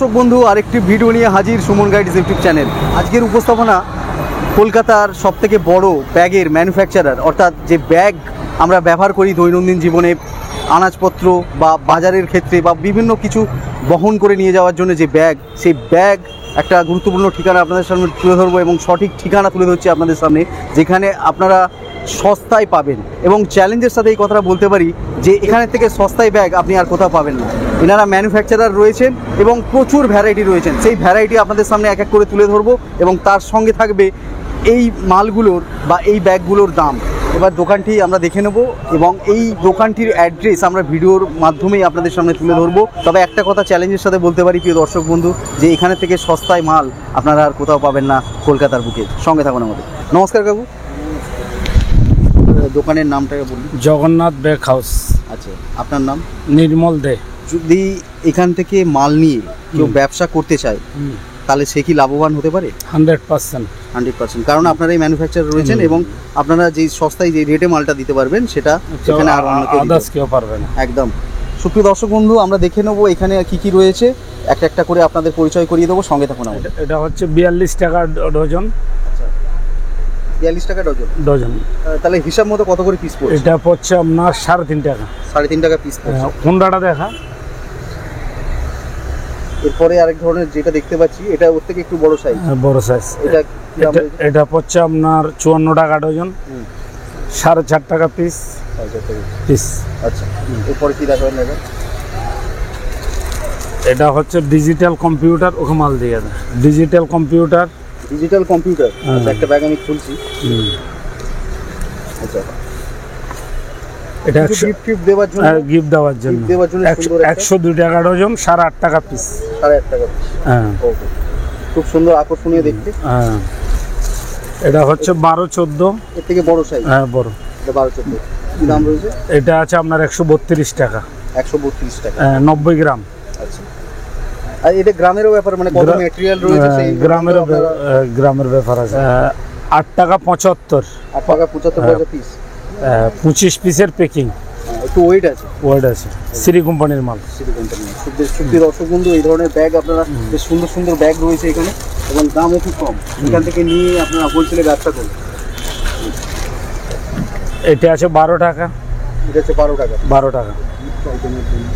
দর্শক বন্ধু, আরেকটি ভিডিও নিয়ে হাজির সুমন গাইডস ইউটিউব চ্যানেল। আজকের উপস্থাপনা কলকাতার সবথেকে বড় ব্যাগের ম্যানুফ্যাকচারার, অর্থাৎ যে ব্যাগ আমরা ব্যবহার করি দৈনন্দিন জীবনে, আনাজপত্র বা বাজারের ক্ষেত্রে বা বিভিন্ন কিছু বহন করে নিয়ে যাওয়ার জন্য যে ব্যাগ, সেই ব্যাগ একটা গুরুত্বপূর্ণ ঠিকানা আপনাদের সামনে তুলে ধরবো এবং সঠিক ঠিকানা তুলে ধরছি আপনাদের সামনে, যেখানে আপনারা সস্তায় পাবেন। এবং চ্যালেঞ্জের সাথে এই কথাটা বলতে পারি যে এখানে থেকে সস্তায় ব্যাগ আপনি আর কোথাও পাবেন না। এনারা ম্যানুফ্যাকচারার রয়েছেন এবং প্রচুর ভ্যারাইটি রয়েছেন, সেই ভ্যারাইটি আপনাদের সামনে এক এক করে তুলে ধরবো এবং তার সঙ্গে থাকবে এই মালগুলোর বা এই ব্যাগগুলোর দাম। এবার দোকানটি আমরা দেখে নেব এবং এই দোকানটির অ্যাড্রেস আমরা ভিডিওর মাধ্যমেই আপনাদের সামনে তুলে ধরবো। তবে একটা কথা চ্যালেঞ্জের সাথে বলতে পারি প্রিয় দর্শক বন্ধু, যে এখানে থেকে সস্তায় মাল আপনারা আর কোথাও পাবেন না কলকাতার বুকে। সঙ্গে থাকুন আমাদের। নমস্কার কাকু, দোকানের নামটাকে বলুন। Jagannath bag house. আচ্ছা, আপনার নাম? নির্মল দে। যদি এখান থেকে মাল নিয়ে কেউ ব্যবসা করতে চায় তাহলে সে কি লাভবান হতে পারে? 100%। কারণ আপনারা এই ম্যানুফ্যাকচারার রয়েছেন এবং আপনারা যে সস্তায় যে রেটে মালটা দিতে পারবেন সেটা এখানে আর অন্য কেউ পারবে না। একদম। সুপ্রিয় দর্শক বন্ধু, আমরা দেখে নেবো এখানে কি কি রয়েছে, একটা একটা করে আপনাদের পরিচয় করিয়ে দেবো। সঙ্গে থাকুন আমাদের। এটা হচ্ছে 42 টাকা ডজন। আচ্ছা, 42 টাকা ডজন। তাহলে হিসাব মতো কত করে পিস পড়ছে? এটা পড়ছে আপনার 3.5 টাকা। 3.5 টাকা পিস পড়ছে। কোনটা দেখা? এরপরে আরেক ধরনের যেটা দেখতে পাচ্ছি, এটা ওর থেকে একটু বড় সাইজ। বড় সাইজ। এটা পড়ছে আপনার 54 টাকা ডজন। 4.5 টাকা পিস। আচ্ছা, এরপরে কি দেখাবেন? এটা হচ্ছে ডিজিটাল কম্পিউটার। ওকে মাল দিয়ে দেয় ডিজিটাল কম্পিউটার। একটা ব্যাগ আমি খুলছি। আচ্ছা, এটা গিফট দেওয়ার জন্য 102 টাকা ডজন, 8.5 টাকা পিস। 8.5 টাকা পিস। হ্যাঁ, খুব সুন্দর আকর্ষণীয় দেখতে। হ্যাঁ, এটা হচ্ছে 12-14। এর থেকে বড় সাইজ। হ্যাঁ, বড়। এটা 12-14। কি দাম রয়েছে? এটা আছে আপনার 132 টাকা। 132 টাকা। 90 গ্রাম। আচ্ছা, আর এটা গ্রামেরও ব্যাপার, মানে কত ম্যাটেরিয়াল রয়েছে সেই গ্রামের ব্যাপার আছে। 8 টাকা 75। 8 টাকা 75 পয়সা পিস। 25 পিসের প্যাকিং। একটু ওয়েট আছে। সিরি কোম্পানির মাল। সুপ্রিয় দর্শক বন্ধু, এই ধরনের ব্যাগ আপনারা, বেশ সুন্দর সুন্দর ব্যাগ রয়েছে এখানে এবং দামও খুব কম। এখান থেকে নিয়ে আপনারা হোলসেলে ব্যবসা করুন। এটা আছে 12 টাকা। এটা হচ্ছে 12 টাকা।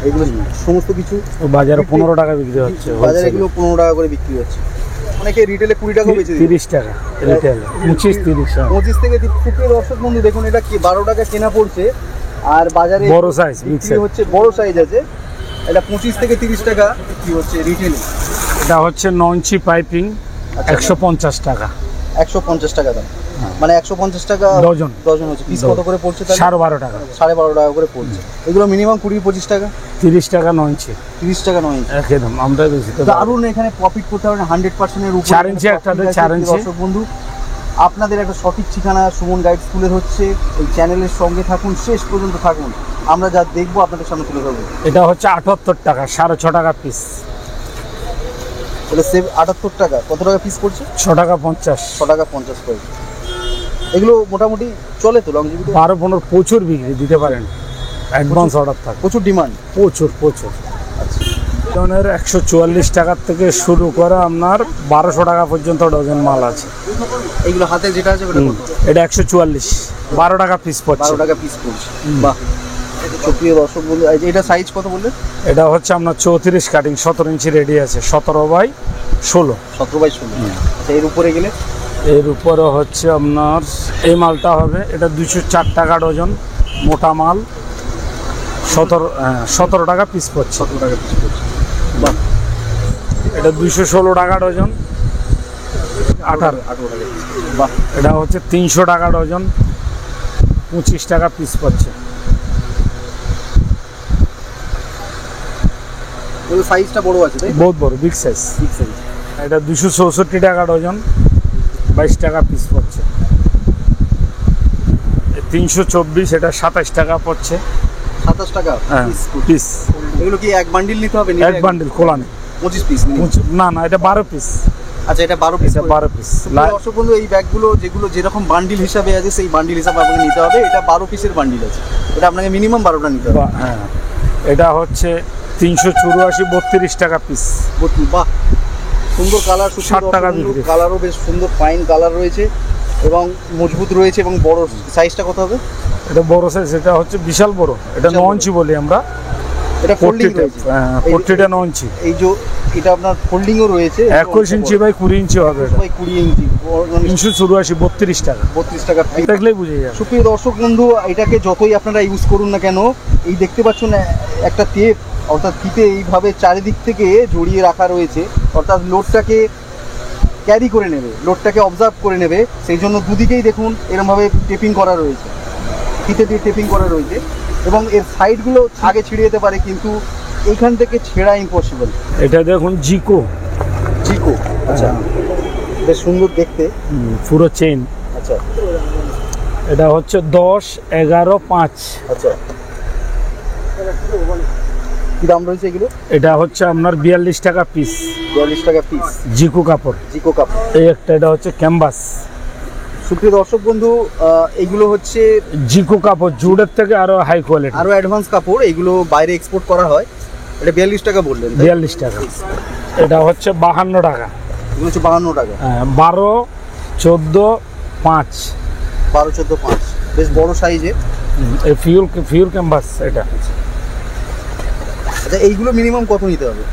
এগুলো সমস্ত কিছু বাজারে 15 টাকা বিক্রি হচ্ছে। বাজারে এগুলো 15 টাকা করে বিক্রি হচ্ছে। অনেকে রিটেলে 20 টাকা বেচে 30 টাকা রিটেল। 25 থেকে। সুপ্রিয় দর্শক বন্ধু দেখুন, এটা কি 12 টাকা কেনা পড়ছে আর বাজারে বড় সাইজ বিক্রি হচ্ছে, বড় সাইজ আছে। এটা 25 থেকে 30 টাকা বিক্রি হচ্ছে রিটেলে। এটা হচ্ছে 9 ইঞ্চি পাইপিং। 150 টাকা। 150 টাকা দাম, মানে 150 টাকা ডজন হচ্ছে। পিস কত করে পড়ছে? 12.5 টাকা। 12.5 টাকা করে পড়ছে। এগুলো মিনিমাম 20-25 টাকা। 30 টাকা 9 ইঞ্চি। 30 টাকা 9 ইঞ্চি একদম। আমরা বেশি তো দারুণ এখানে প্রফিট করতে পারবেন 100% এর উপর। 4 ইঞ্চি একটা 4 ইঞ্চি। দর্শক বন্ধু, আপনাদের একটা সঠিক ঠিকানা সুমন গাইডস তুলে হচ্ছে। এই চ্যানেলের সঙ্গে থাকুন, শেষ পর্যন্ত থাকুন। আমরা যা দেখবো আপনাদের সামনে তুলে ধরবো। এটা হচ্ছে 78 টাকা। 6.5 টাকা পিস। এটা 78 টাকা। কত টাকা পিস পড়ছে? 6 টাকা 50। 6 টাকা 50 পয়সা। এগুলো মোটামুটি চলে তো লংজিভিটি? 12-15 প্রচুর বিক্রি দিতে পারেন। অ্যাডভান্স অর্ডার থাকে, প্রচুর ডিমান্ড। প্রচুর। আচ্ছা, ডজনের 144 টাকার থেকে শুরু করে আপনার 1200 টাকা পর্যন্ত ডজন মাল আছে। এইগুলো হাতে যেটা আছে এটা 144। 12 টাকা পিস পড়ছে। 12 টাকা পিস পড়ছে। বাহ। সুপ্রিয় দর্শক বন্ধু, এটা সাইজ কত বললেন? এটা হচ্ছে আপনার 34 কাটিং। 17 ইঞ্চি রেডি আছে। 17/16। 17/16। আচ্ছা, এর উপরে গেলে? এর উপরে হচ্ছে আপনার এই মালটা হবে, এটা 204 টাকা ডজন, মোটা মাল। 17 টাকা পিস পড়ছে। 17 টাকা পিস পড়ছে। বাহ। এটা 216 টাকা ডজন। 18 টাকা। বাহ। এটা হচ্ছে 300 টাকা ডজন। 25 টাকা পিস পড়ছে। সাইজটা বড় আছে, তাই? বহুত বড়, বিগ সাইজ। এটা 264 টাকা ডজন। 22 টাকা পিস পড়ছে। 324, এটা 27 টাকা পড়ছে। 27 টাকা পিস। এগুলো কি এক বান্ডিল নিতে হবে? এক বান্ডিল খোলা নেই। 25 পিস? না, এটা 12 পিস। আচ্ছা, এটা 12 পিস। 12 পিস। দর্শক বন্ধু, এই ব্যাগগুলো যেগুলো যেরকম বান্ডিল হিসাবে আছে সেই বান্ডিল হিসাবে আপনাকে নিতে হবে। এটা 12 পিসের বান্ডিল আছে। এটা আপনাকে মিনিমাম 12টা নিতে হবে। হ্যাঁ, এটা হচ্ছে 384 32 টাকা পিস। বাহ, সুন্দর কালার, 60 টাকা বিক্রি। কালারও বেশ সুন্দর ফাইন কালার রয়েছে এবং মজবুত রয়েছে। এবং বড় সাইজটা কত হবে? এটা বড় সাইজ, এটা হচ্ছে বিশাল বড়, এটা 9 ইঞ্চি বলি আমরা। এটা ফোল্ডিং রয়েছে, হ্যাঁ 40টা 9 ইঞ্চি। এই যে এটা আপনার ফোল্ডিংও রয়েছে, 21 ইঞ্চি বাই 20 ইঞ্চি হবে, এটা বাই 20 ইঞ্চি। 384 32 টাকা। 32 টাকা দেখলেই বুঝে যাবে। সুপ্রিয় দর্শক বন্ধু, এটাকে যতই আপনারা ইউজ করুন না কেন, এই দেখতে পাচ্ছেন একটা টেপ অর্থাৎ ফিতে এইভাবে চারিদিক থেকে জড়িয়ে রাখা রয়েছে, অর্থাৎ লোডটাকে ক্যারি করে নেবে, লোডটাকে অবজার্ভ করে নেবে। সেই জন্য দুদিকেই দেখুন এরমভাবে টেপিং করা রয়েছে, ফিতে দিয়ে টেপিং করা রয়েছে। এবং এর সাইডগুলো আগে ছিঁড়ে যেতে পারে, কিন্তু এইখান থেকে ছেঁড়া ইম্পসিবল। এটা দেখুন জিকো। আচ্ছা, বেশ সুন্দর দেখতে, পুরো চেইন। আচ্ছা, এটা হচ্ছে 10 11 5। আচ্ছা, কি দাম রয়েছে এগুলো? এটা হচ্ছে আপনার 42 টাকা পিস। 42 টাকা পিস। জিকো কাপড়। এই একটা, এটা হচ্ছে ক্যানভাস। সুপ্রিয় দর্শক বন্ধু, এগুলো হচ্ছে জিকো কাপড়, জুডের থেকে আরো হাই কোয়ালিটি, আরো অ্যাডভান্স কাপড়। এগুলো বাইরে এক্সপোর্ট করা হয়। এটা 42 টাকা বললেন? 42 টাকা। এটা হচ্ছে 52 টাকা। এগুলো হচ্ছে 52 টাকা। 12 14 5। 12 14 5, বেশ বড় সাইজে। এই ফিউল ক্যানভাস এটা। আচ্ছা, এইগুলো মিনিমাম কত নিতে হবে?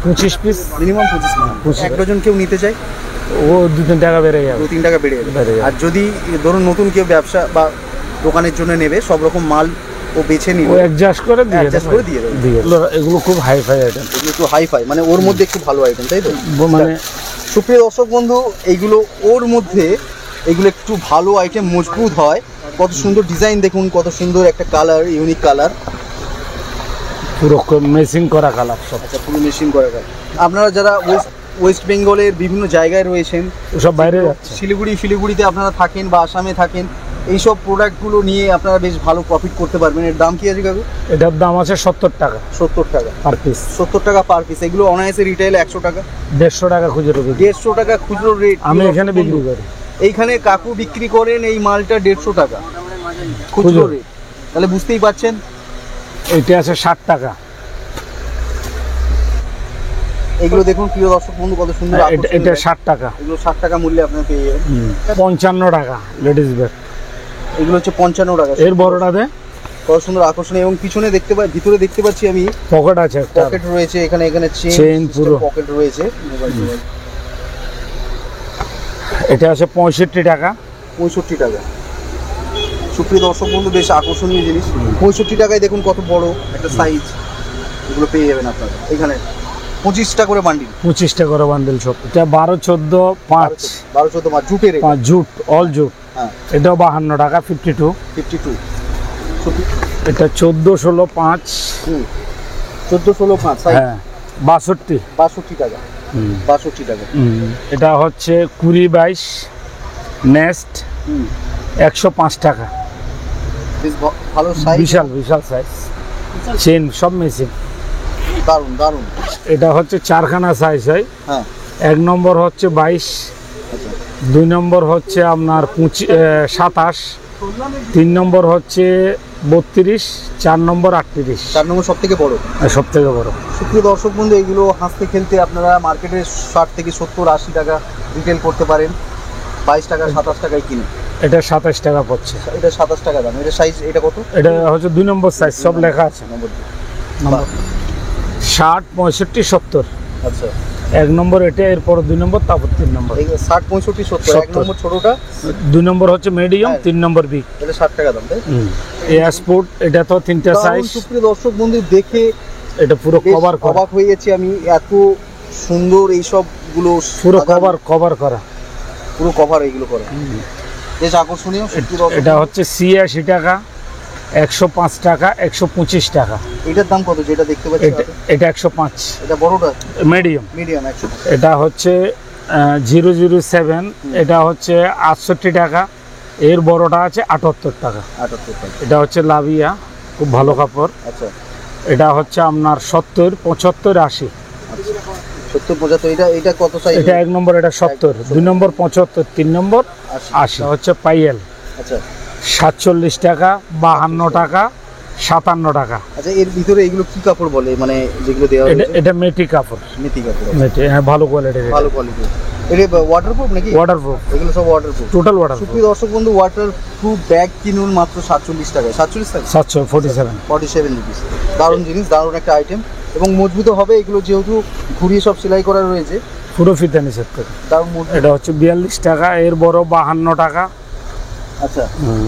25 পিস। মিনিমাম 25। এক ডজন কেউ নিতে চায়, ও 2-3 টাকা বেড়ে যাবে। 2-3 টাকা বেড়ে যাবে। আর যদি ধরুন নতুন কেউ ব্যবসা বা দোকানের জন্য নেবে, সব রকম মাল ও বেছে নিবে, ও অ্যাডজাস্ট করে দিয়ে দেবে। এগুলো খুব হাই ফাই আইটেম, এগুলো একটু হাই ফাই, মানে ওর মধ্যে একটু ভালো আইটেম, তাই তো? মানে সুপ্রিয় দর্শক বন্ধু, এইগুলো ওর মধ্যে এগুলো একটু ভালো আইটেম, মজবুত হয়। কত সুন্দর ডিজাইন দেখুন, কত সুন্দর একটা কালার, ইউনিক কালার, পুরো মেশিং করা কালার সব। আচ্ছা, পুরো মেশিন করা কালার। আপনারা যারা ওয়েস্ট বেঙ্গলের বিভিন্ন জায়গায় রয়েছেন, সব বাইরে যাচ্ছে, শিলিগুড়িতে আপনারা থাকেন বা আসামে থাকেন, এইসব প্রোডাক্টগুলো নিয়ে আপনারা বেশ ভালো প্রফিট করতে পারবেন। এর দাম কি আছে কাকু? এটার দাম আছে 70 টাকা। 70 টাকা পার পিস। 70 টাকা পার পিস। এগুলো অনায়াসে রিটেল 100 টাকা, 150 টাকা খুচরো। 150 টাকা খুচরো রেট। আমি এখানে বিক্রি করি। এইখানে কাকু বিক্রি করেন এই মালটা 150 টাকা খুচরো রেট। তাহলে বুঝতেই পারছেন। এটা আছে 60 টাকা। এগুলো দেখুন প্রিয় দর্শক বন্ধু, কত সুন্দর। এটা 60 টাকা। এগুলো 60 টাকা মূল্যে আপনারা পেয়ে যাবেন। 55 টাকা লেডিস ব্যাগ। এগুলো হচ্ছে 55 টাকা। এর বড়টাতে কত সুন্দর আকর্ষণীয়। এবং পিছনে দেখতে ভিতরে দেখতে পাচ্ছি আমি পকেট আছে, একটা পকেট রয়েছে, এখানে চেইন পুরো পকেট রয়েছে। এটা আছে 65 টাকা। 65 টাকা। সুপ্রিয় দর্শক বন্ধু, বেশ আকর্ষণীয় জিনিস। 65 টাকায় দেখুন কত বড় একটা সাইজ, এগুলো পেয়ে যাবেন আপনারা এখানে। 25 টাকা করে বান্ডিল। 25 টাকা করে বান্ডিল সব। এটা 12 14 5। 12 14 5 জুটের। Jute, all jute. হ্যাঁ, এটাও 52 টাকা। 52। এটা 14 16 5। 14 16 5 সাইজ। হ্যাঁ, 62 টাকা। 62 টাকা। এটা হচ্ছে 20 22 নেস্ট। 105 টাকা। বেশ ভালো সাইজ, বিশাল সাইজ। চেন সব মেশিন, দারুন দারুন। এটা হচ্ছে 4খানা সাইজ হয়। হ্যাঁ, 1 নম্বর হচ্ছে 22, আচ্ছা, 2 নম্বর হচ্ছে আপনার 27, 3 নম্বর হচ্ছে 32, 4 নম্বর 38। 4 নম্বর সব থেকে বড়। সব থেকে বড়। সুপ্রিয় দর্শক বন্ধু, এগুলো হাসতে খেলতে আপনারা মার্কেটে 60 থেকে 70 80 টাকা রিটেল করতে পারেন, 22 টাকা 27 টাকায় কিনে। এটা 27 টাকা পড়ছে। এটা 27 টাকা দাম। এটা সাইজ, এটা কত? এটা হচ্ছে 2 নম্বর সাইজ, সব লেখা আছে। নম্বর 60 65 70। আচ্ছা, 1 নম্বর এটা, এরপর 2 নম্বর, তারপর 3 নম্বর। 60 65 70। 1 নম্বর ছোটটা, 2 নম্বর হচ্ছে মিডিয়াম, 3 নম্বর বিগ। এটা 60 টাকা দাম, তাই? এয়ারস্পোর্ট, এটা তো 3টা সাইজ। সুপ্রিয় দর্শক বন্ধু, দেখে এটা পুরো কভার করা। অবাক হয়ে গেছি আমি, এত সুন্দর এই সব গুলো, পুরো কভার করা, পুরো কভার এইগুলো করা, বেশ আকর্ষণীয়। এটা হচ্ছে 86 টাকা, 105 টাকা, 125 টাকা। এটার দাম কত যেটা দেখতে পাচ্ছি? এটা 105। এটা বড়টা? মিডিয়াম 105। এটা হচ্ছে 007। এটা হচ্ছে 68 টাকা। এর বড়টা আছে 78 টাকা। 78 টাকা। এটা হচ্ছে লাভিয়া, খুব ভালো কাপড়। আচ্ছা, এটা হচ্ছে আপনার 70 75 80। 70 75। এটা কত সাইজ? এটা 1 নম্বর, এটা 70, 2 নম্বর 75, 3 নম্বর 80। হচ্ছে পাইয়েল। আচ্ছা, 47 টাকা, 52 টাকা, 57 টাকা। আচ্ছা, এর ভিতরে এগুলো কি কাপড় বলে, মানে যেগুলো দেওয়া এটা মেটি কাপড়। মেটি কাপড়, মেটি, হ্যাঁ, ভালো কোয়ালিটির। ভালো কোয়ালিটি। এটা ওয়াটারপ্রুফ নাকি? ওয়াটারপ্রুফ, এগুলো সব ওয়াটারপ্রুফ, টোটাল ওয়াটারপ্রুফ। সুপ্রিয় দর্শক বন্ধু, ওয়াটারপ্রুফ ব্যাগ কিনুন মাত্র 47 টাকায়। 47 টাকা, 47 রুপিস। দারুণ জিনিস, দারুণ একটা আইটেম এবং মজবুত হবে এগুলো, যেহেতু ঘুরিয়ে সব সেলাই করা রয়েছে। পুরো ফিতা নিষেধ করে। দারুণ মজবুত। এটা হচ্ছে 42 টাকা, এর বড় 52 টাকা। আচ্ছা,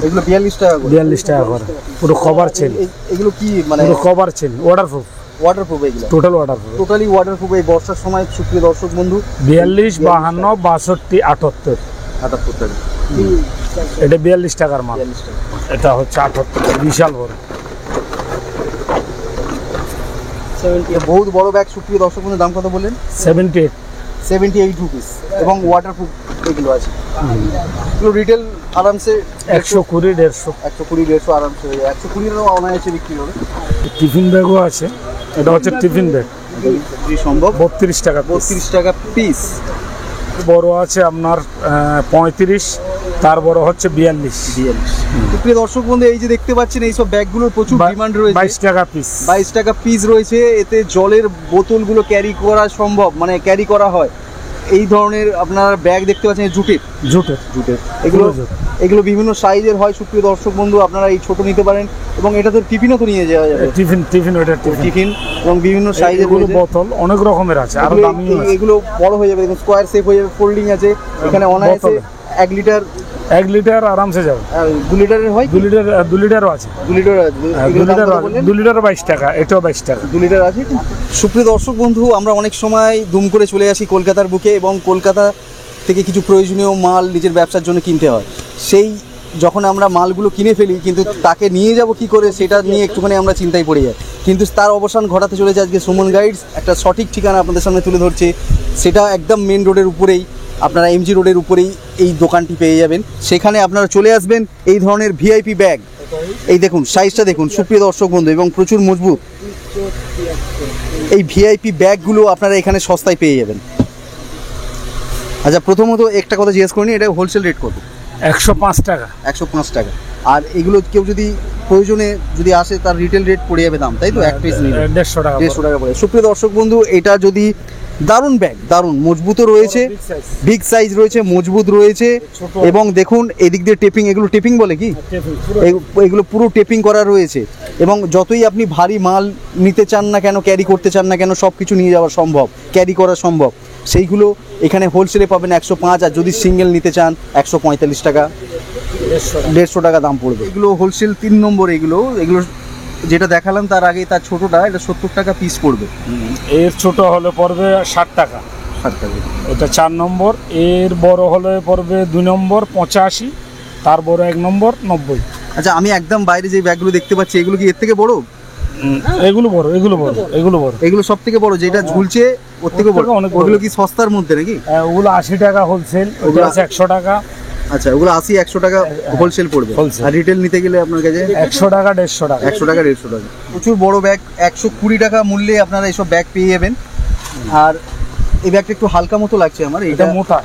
এগুলো 42 টাকা করে। 42 টাকা করে, পুরো কভার চেন। এগুলো কি মানে? পুরো কভার চেন, ওয়াটারপ্রুফ। ওয়াটারপ্রুফ এগুলো টোটাল ওয়াটারপ্রুফ, টোটালি ওয়াটারপ্রুফ। এই বর্ষার সময় সুপ্রিয় দর্শক বন্ধু 42, 52, 62, 78। 78 টাকা। এটা 42 টাকার মাল। 42 টাকা। এটা হচ্ছে 78, বিশাল বড়। বহুত বড় ব্যাগ। সুপ্রিয় দর্শক বন্ধু, দাম কত বললেন? 78 রুপিস এবং ওয়াটারপ্রুফ এগুলো আছে। এগুলো রিটেল আরামসে 120, 150, 120 আরামসে হয়ে যায়। 120 অনায়াসে বিক্রি হবে। টিফিন ব্যাগও আছে। এটা হচ্ছে টিফিন ব্যাগ, যদি সম্ভব 32 টাকা piece। 32 টাকা পিস। বড় আছে আপনার 35, তার বড় হচ্ছে 42। সুপ্রিয় দর্শক বন্ধু, এই যে দেখতে পাচ্ছেন এইসব ব্যাগগুলোর প্রচুর ডিমান্ড রয়েছে। 22 টাকা পিস। 22 টাকা পিস রয়েছে। এতে জলের বোতলগুলো ক্যারি করা সম্ভব, মানে ক্যারি করা হয়। এই ধরনের আপনার ব্যাগ দেখতে পাচ্ছেন, জুটের। এগুলো বিভিন্ন সাইজের হয়। সুপ্রিয় দর্শক বন্ধু, আপনারা এই ছোট নিতে পারেন এবং এটা তো টিফিনও তো নিয়ে যাওয়া যাবে। টিফিন এবং বিভিন্ন সাইজের বোতল অনেক রকমের আছে, আর দামি। এগুলো বড় হয়ে যাবে, দেখুন স্কোয়ার শেপ হয়ে যাবে, ফোল্ডিং আছে। এখানে অনায়াসে 1 লিটার আরামসে যাবে। 2 লিটারের হয়, 2 লিটারও আছে। 2 লিটার 2 লিটার 22 টাকা, এটাও 22 টাকা। 2 লিটার আছে। সুপ্রিয় দর্শক বন্ধু, আমরা অনেক সময় দুম করে চলে আসি কলকাতার বুকে এবং কলকাতা থেকে কিছু প্রয়োজনীয় মাল নিজের ব্যবসার জন্য কিনতে হয়। সেই যখন আমরা মালগুলো কিনে ফেলি, কিন্তু তাকে নিয়ে যাব কি করে সেটা নিয়ে একটুখানি আমরা চিন্তায় পড়ে যাই। কিন্তু তার অবসান ঘটাতে চলেছে আজকে সুমন গাইডস। একটা সঠিক ঠিকানা আপনাদের সামনে তুলে ধরছে, সেটা একদম মেন রোডের উপরেই, আপনারা এমজি রোডের উপরেই এই দোকানটি পেয়ে যাবেন। সেখানে আপনারা চলে আসবেন। এই ধরনের ভিআইপি ব্যাগ, এই দেখুন সাইজটা দেখুন সুপ্রিয় দর্শক বন্ধু, এবং প্রচুর মজবুত। এই ভিআইপি ব্যাগগুলো আপনারা এখানে সস্তায় পেয়ে যাবেন। আচ্ছা, প্রথমত একটা কথা জিজ্ঞেস করিনি, এটা হোলসেল রেট কত? 105 টাকা। 105 টাকা। আর এগুলো কেউ যদি প্রয়োজনে যদি আসে, তার রিটেল রেট পড়ে যাবে দাম, তাই তো? এক পিস নিলে 150 টাকা পড়ে। সুপ্রিয় দর্শক বন্ধু, এটা যদি দারুণ ব্যাগ, দারুণ মজবুতও রয়েছে, বিগ সাইজ রয়েছে, মজবুত রয়েছে। এবং দেখুন এদিক দিয়ে টেপিং, এগুলো টেপিং বলে কি? এগুলো পুরো টেপিং করা রয়েছে। এবং যতই আপনি ভারী মাল নিতে চান না কেন, ক্যারি করতে চান না কেন, সব কিছু নিয়ে যাওয়া সম্ভব, ক্যারি করা সম্ভব। সেইগুলো এখানে হোলসেলে পাবেন 105, আর যদি সিঙ্গেল নিতে চান 145 টাকা, 150 টাকা দাম পড়বে। এগুলো হোলসেল 3 নম্বর। এগুলো যেটা দেখালাম তার আগে, তার ছোটটা, এটা 70 টাকা পিস পড়বে। এর ছোট হলে পড়বে 60 টাকা। এটা 4 নম্বর। এর বড় হলে পড়বে 2 নম্বর 85, তার বড় 1 নম্বর 90। আচ্ছা, আমি একদম বাইরে যে ব্যাগগুলো দেখতে পাচ্ছি, এগুলো কি এর থেকে বড়? এগুলো বড়। এগুলো সব থেকে বড়, যেটা ঝুলছে ওর থেকে বড়। ওগুলো কি সস্তার মধ্যে নাকি? ওগুলো 80 টাকা হোলসেল, ওগুলো আছে 100 টাকা। আচ্ছা, ওগুলো 80-100 টাকা হোলসেল পড়বে। আর রিটেল নিতে গেলে আপনার কাছে 100 টাকা 150 টাকা। 100 টাকা 150 টাকা। প্রচুর বড় ব্যাগ, 120 টাকা মূল্যে আপনারা এইসব ব্যাগ পেয়ে যাবেন। আর এই ব্যাগটা একটু হালকা মতো লাগছে আমার। এটা মোটা,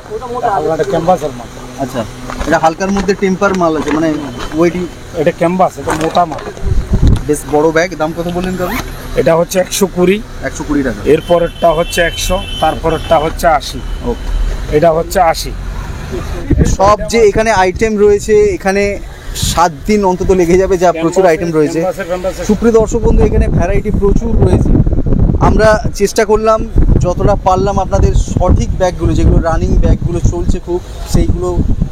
এটা ক্যানভাসের মাল। আচ্ছা, এটা হালকার মধ্যে টেম্পার মাল আছে, মানে ওয়েটি। এটা ক্যানভাস, এটা মোটা মাল। বেশ বড় ব্যাগ। দাম কত বললেন তবে? এটা হচ্ছে 120 টাকা। এর পরেরটা হচ্ছে 100, তারপরেরটা হচ্ছে 80। ওকে, এটা হচ্ছে 80। সব যে এখানে আইটেম রয়েছে, এখানে 7 দিন অন্তত লেগে যাবে, যা প্রচুর আইটেম রয়েছে। সুপ্রিয় দর্শক বন্ধু, এখানে ভ্যারাইটি প্রচুর রয়েছে। আমরা চেষ্টা করলাম যতটা পারলাম আপনাদের সঠিক ব্যাগগুলো, যেগুলো রানিং ব্যাগগুলো চলছে খুব, সেইগুলো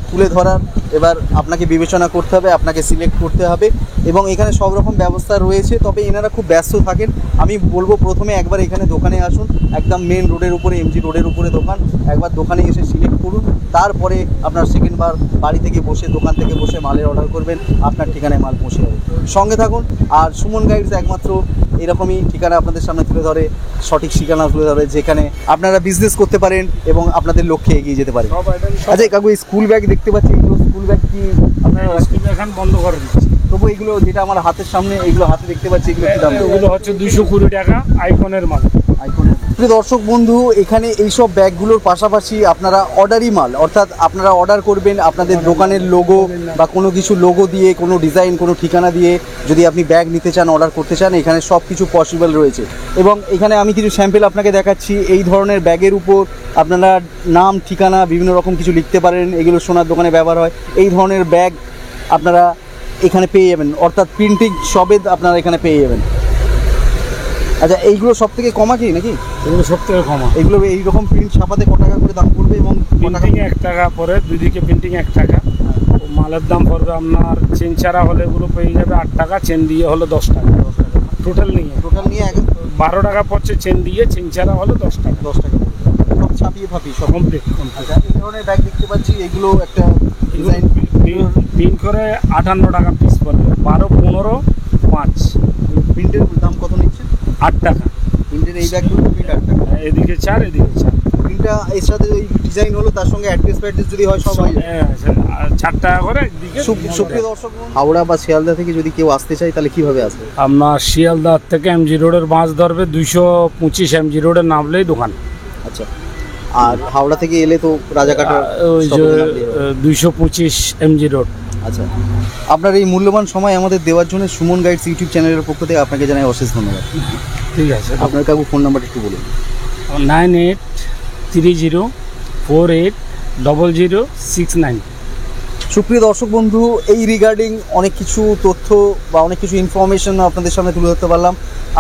তুলে ধরার। এবার আপনাকে বিবেচনা করতে হবে, আপনাকে সিলেক্ট করতে হবে, এবং এখানে সব রকম ব্যবস্থা রয়েছে। তবে এনারা খুব ব্যস্ত থাকেন। আমি বলবো প্রথমে একবার এখানে দোকানে আসুন, একদম মেন রোডের উপরে, এমজি রোডের উপরে দোকান। একবার দোকানে এসে সিলেক্ট করুন, তারপরে আপনার সেকেন্ডবার বাড়ি থেকে বসে, দোকান থেকে বসে মালের অর্ডার করবেন, আপনার ঠিকানায় মাল পৌঁছে যাবে। সঙ্গে থাকুন। আর সুমন গাইডস একমাত্র এরকমই ঠিকানা আপনাদের সামনে তুলে ধরে, সঠিক ঠিকানা তুলে ধরে, যেখানে আপনারা বিজনেস করতে পারেন এবং আপনাদের লক্ষ্যে এগিয়ে যেতে পারেন। আচ্ছা কাকু, এই স্কুল ব্যাগ দেখতে পাচ্ছি, এগুলো স্কুল ব্যাগ কি আপনারা এখন বন্ধ করে দিচ্ছি? তবু এগুলো যেটা আমার হাতের সামনে, এগুলো হাতে দেখতে পাচ্ছি, এগুলো কি দাম? এগুলো হচ্ছে 220 টাকা, আইফোনের মাল। প্রিয় দর্শক বন্ধু, এখানে এইসব ব্যাগগুলোর পাশাপাশি আপনারা অর্ডারি মাল, অর্থাৎ আপনারা অর্ডার করবেন আপনাদের দোকানের লোগো বা কোনো কিছু লোগো দিয়ে, কোনো ডিজাইন, কোনো ঠিকানা দিয়ে যদি আপনি ব্যাগ নিতে চান, অর্ডার করতে চান, এখানে সব কিছু পসিবল রয়েছে। এবং এখানে আমি কিছু স্যাম্পল আপনাকে দেখাচ্ছি। এই ধরনের ব্যাগের উপর আপনারা নাম, ঠিকানা, বিভিন্ন রকম কিছু লিখতে পারেন। এগুলো সোনার দোকানে ব্যবহার হয়। এই ধরনের ব্যাগ আপনারা এখানে পেয়ে যাবেন, অর্থাৎ প্রিন্টিং সবেদ আপনারা এখানে পেয়ে যাবেন। আচ্ছা, এইগুলো সব থেকে কমা কি নাকি? এগুলো সব থেকে কমা। এগুলো এইরকম প্রিন্ট ছাপাতে কত টাকা করে দাম পড়বে? এবং প্রিন্টিং 1 টাকা পরে, দুদিকে প্রিন্টিং 1 টাকা। মালের দাম পড়বে আপনার চেন ছাড়া হলে এগুলো পেয়ে যাবে 8 টাকা, চেন দিয়ে হলে 10 টাকা। টোটাল নিয়ে 12 টাকা পড়ছে চেন দিয়ে, চেন ছাড়া হলে 10 টাকা। 10 টাকা সব ছাপিয়ে ফাপিয়ে সব কমপ্লিট। আচ্ছা, এই ধরনের ব্যাগ দেখতে পাচ্ছি, এগুলো একটা ডিজাইন প্রিন্ট করে 58 টাকা পিস পড়বে, 12, 15, 5। প্রিন্টের দাম কত নিচ্ছে? 8 টাকা। প্রিন্টের এই ব্যাগগুলো প্রিন্ট 8 টাকা। এদিকে 4, এদিকে 4। প্রিন্টটা এর সাথে ওই ডিজাইন হলো, তার সঙ্গে অ্যাড্রেস ফ্যাড্রেস যদি হয় সব হয়ে যায়। 4 টাকা করে একদিকে। সুপ্রিয় দর্শক, হাওড়া বা শিয়ালদা থেকে যদি কেউ আসতে চায় তাহলে কিভাবে আসবে? আপনার শিয়ালদা থেকে এমজি রোডের বাস ধরবে, 225 এমজি রোডে নামলেই দোকান। আচ্ছা, আর হাওড়া থেকে এলে তো রাজাকাটা ওই যে 225 এমজি রোড। আচ্ছা, আপনার এই মূল্যবান সময় আমাদের দেওয়ার জন্য সুমন গাইডস ইউটিউব চ্যানেলের পক্ষ থেকে আপনাকে জানাই অশেষ ধন্যবাদ। ঠিক আছে, আপনার কাকু ফোন নাম্বারটা একটু বলুন। 9830480069। সুপ্রিয় দর্শক বন্ধু, এই রিগার্ডিং অনেক কিছু তথ্য বা অনেক কিছু ইনফরমেশন আপনাদের সামনে তুলে ধরতে পারলাম।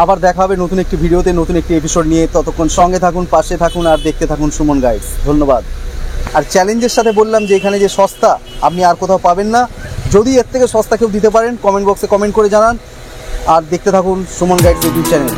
আবার দেখা হবে নতুন একটি ভিডিওতে, নতুন একটি এপিসোড নিয়ে। ততক্ষণ সঙ্গে থাকুন, পাশে থাকুন আর দেখতে থাকুন সুমন গাইডস। ধন্যবাদ। আর চ্যালেঞ্জের সাথে বললাম যে এখানে যে সস্তা আপনি আর কোথাও পাবেন না। যদি এর থেকে সস্তা কেউ দিতে পারেন, কমেন্ট বক্সে কমেন্ট করে জানান। আর দেখতে থাকুন সুমন গাইডস ইউটিউব চ্যানেল।